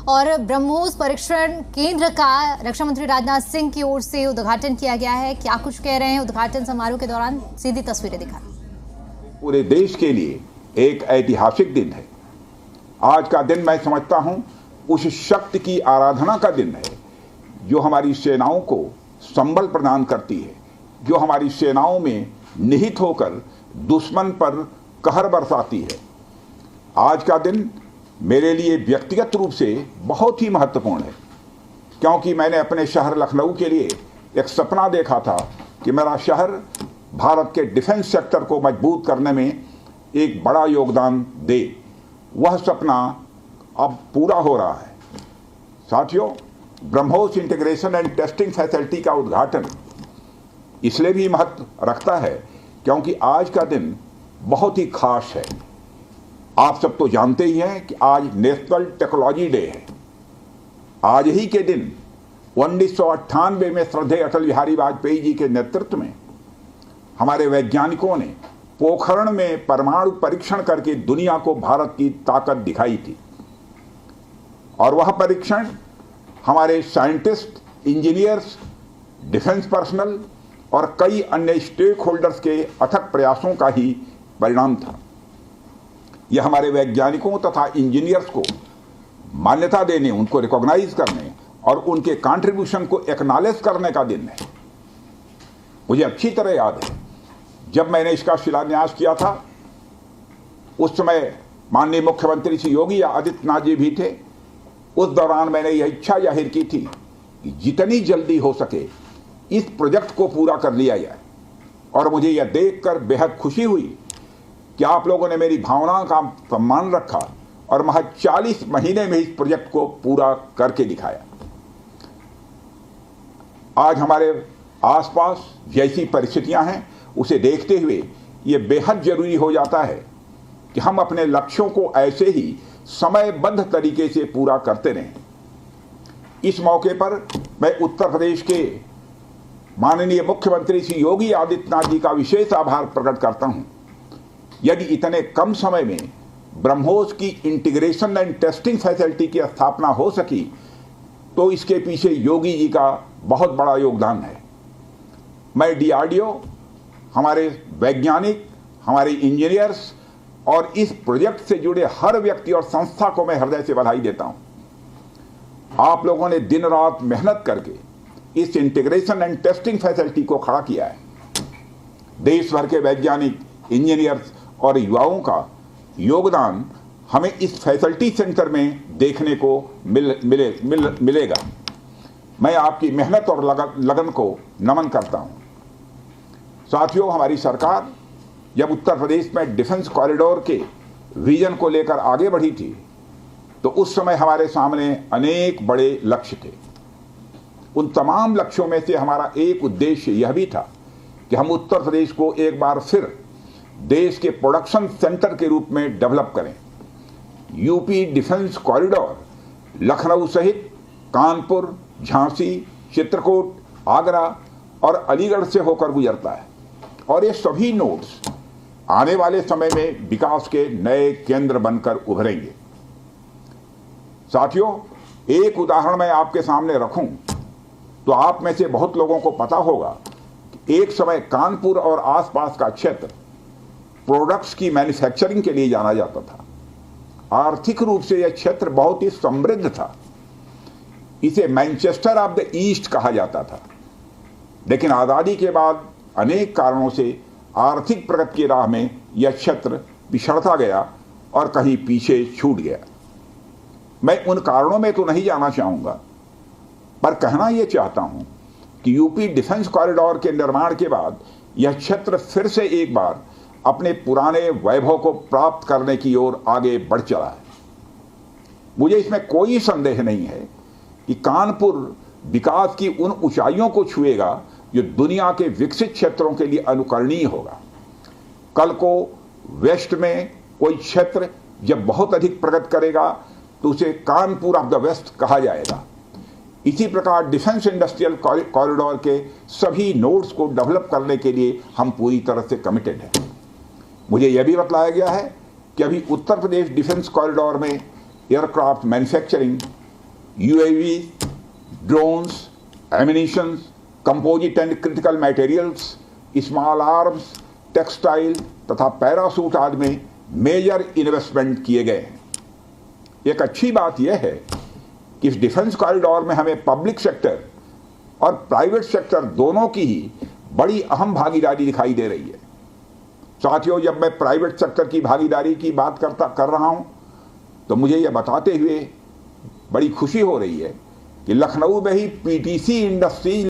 और ब्रह्मोस परीक्षण केंद्र का रक्षा मंत्री राजनाथ सिंह की ओर से उद्घाटन किया गया है। क्या कुछ कह रहे हैं उद्घाटन समारोह के दौरान, सीधी तस्वीरें दिखा। पूरे देश के लिए एक ऐतिहासिक दिन है। आज का दिन मैं समझता हूं उस शक्ति की आराधना का दिन है जो हमारी सेनाओं को संबल प्रदान करती है, जो हमारी सेनाओं में निहित होकर दुश्मन पर कहर बरसाती है। आज का दिन मेरे लिए व्यक्तिगत रूप से बहुत ही महत्वपूर्ण है, क्योंकि मैंने अपने शहर लखनऊ के लिए एक सपना देखा था कि मेरा शहर भारत के डिफेंस सेक्टर को मजबूत करने में एक बड़ा योगदान दे। वह सपना अब पूरा हो रहा है। साथियों, BrahMos integration and testing facility का उद्घाटन इसलिए भी महत्व रखता है क्योंकि आज का दिन बहुत ही खास है। आप सब तो जानते ही हैं कि आज नेशनल टेक्नोलॉजी डे है। आज ही के दिन 1998 में श्रद्धेय अटल बिहारी वाजपेयी जी के नेतृत्व में हमारे वैज्ञानिकों ने पोखरण में परमाणु परीक्षण करके दुनिया को भारत की ताकत दिखाई थी। और वह परीक्षण हमारे साइंटिस्ट, इंजीनियर्स, डिफेंस पर्सनल और कई अन्य स्टेक होल्डर्स के अथक प्रयासों का ही परिणाम था। यह हमारे वैज्ञानिकों तथा इंजीनियर्स को मान्यता देने, उनको रिकॉग्नाइज करने और उनके कंट्रीब्यूशन को एक्नॉलेज करने का दिन है। मुझे अच्छी तरह याद है जब मैंने इसका शिलान्यास किया था, उस समय माननीय मुख्यमंत्री श्री योगी आदित्यनाथ जी भी थे। उस दौरान मैंने यह इच्छा जाहिर की थी कि जितनी जल्दी हो सके इस प्रोजेक्ट को पूरा कर लिया जाए। और मुझे यह देखकर बेहद खुशी हुई कि आप लोगों ने मेरी भावनाओं का सम्मान रखा और महज 40 महीने में इस प्रोजेक्ट को पूरा करके दिखाया। आज हमारे आसपास जैसी परिस्थितियां हैं उसे देखते हुए ये बेहद जरूरी हो जाता है कि हम अपने लक्ष्यों को ऐसे ही समयबद्ध तरीके से पूरा करते रहें। इस मौके पर मैं उत्तर प्रदेश के माननीय मुख्यमंत्री श्री योगी आदित्यनाथ जी का विशेष आभार प्रकट करता हूं। यदि इतने कम समय में ब्रह्मोस की इंटीग्रेशन एंड टेस्टिंग फैसिलिटी की स्थापना हो सकी तो इसके पीछे योगी जी का बहुत बड़ा योगदान है। मैं डीआरडीओ, हमारे वैज्ञानिक, हमारे इंजीनियर्स और इस प्रोजेक्ट से जुड़े हर व्यक्ति और संस्था को मैं हृदय से बधाई देता हूं। आप लोगों ने दिन रात मेहनत करके इस इंटीग्रेशन एंड टेस्टिंग फैसिलिटी को खड़ा किया है। देश भर के वैज्ञानिक, इंजीनियर्स और युवाओं का योगदान हमें इस फैसिलिटी सेंटर में देखने को मिलेगा। मैं आपकी मेहनत और लगन को नमन करता हूं। साथियों, हमारी सरकार जब उत्तर प्रदेश में डिफेंस कॉरिडोर के विजन को लेकर आगे बढ़ी थी तो उस समय हमारे सामने अनेक बड़े लक्ष्य थे। उन तमाम लक्ष्यों में से हमारा एक उद्देश्य यह भी था कि हम उत्तर प्रदेश को एक बार फिर देश के प्रोडक्शन सेंटर के रूप में डेवलप करें। यूपी डिफेंस कॉरिडोर लखनऊ सहित कानपुर, झांसी, चित्रकूट, आगरा और अलीगढ़ से होकर गुजरता है और ये सभी नोड्स आने वाले समय में विकास के नए केंद्र बनकर उभरेंगे। साथियों, एक उदाहरण मैं आपके सामने रखूं तो आप में से बहुत लोगों को पता होगा कि एक समय कानपुर और आसपास का क्षेत्र प्रोडक्ट्स की मैन्युफैक्चरिंग के लिए जाना जाता था। आर्थिक रूप से यह क्षेत्र बहुत ही समृद्ध था। इसे मैनचेस्टर ऑफ द ईस्ट कहा जाता था। लेकिन आज़ादी के बाद अनेक कारणों से आर्थिक प्रगति की राह में यह क्षेत्र पिछड़ता गया और कहीं पीछे छूट गया। मैं उन कारणों में तो नहीं जाना चाहूँगा, पर कहना यह चाहता हूँ कि यूपी डिफेंस कॉरिडोर के निर्माण के बाद यह क्षेत्र फिर से एक बार अपने पुराने वैभव को प्राप्त करने की ओर आगे बढ़ चला है। मुझे इसमें कोई संदेह नहीं है कि कानपुर विकास की उन ऊंचाइयों को छुएगा जो दुनिया के विकसित क्षेत्रों के लिए अनुकरणीय होगा। कल को वेस्ट में कोई क्षेत्र जब बहुत अधिक प्रगति करेगा तो उसे कानपुर ऑफ द वेस्ट कहा जाएगा। इसी प्रकार डिफेंस इंडस्ट्रियल कॉरिडोर के सभी नोड्स को डेवलप करने के लिए हम पूरी तरह से कमिटेड हैं। मुझे यह भी बताया गया है कि अभी उत्तर प्रदेश डिफेंस कॉरिडोर में aircraft manufacturing, UAV, drones, ammunitions, composite and critical materials, small arms, textile तथा पैरासूट आदि में मेजर इन्वेस्टमेंट किए गए हैं। एक अच्छी बात यह है कि इस डिफेंस कॉरिडोर में हमें पब्लिक सेक्टर और प्राइवेट सेक्टर दोनों की ही बड़ी अहम भागीदारी दिखाई दे रही है। साथियों, जब मैं प्राइवेट सेक्टर की भागीदारी की बात कर रहा हूं तो मुझे यह बताते हुए बड़ी खुशी हो रही है कि लखनऊ में ही पीटीसी इंडस्ट्रीज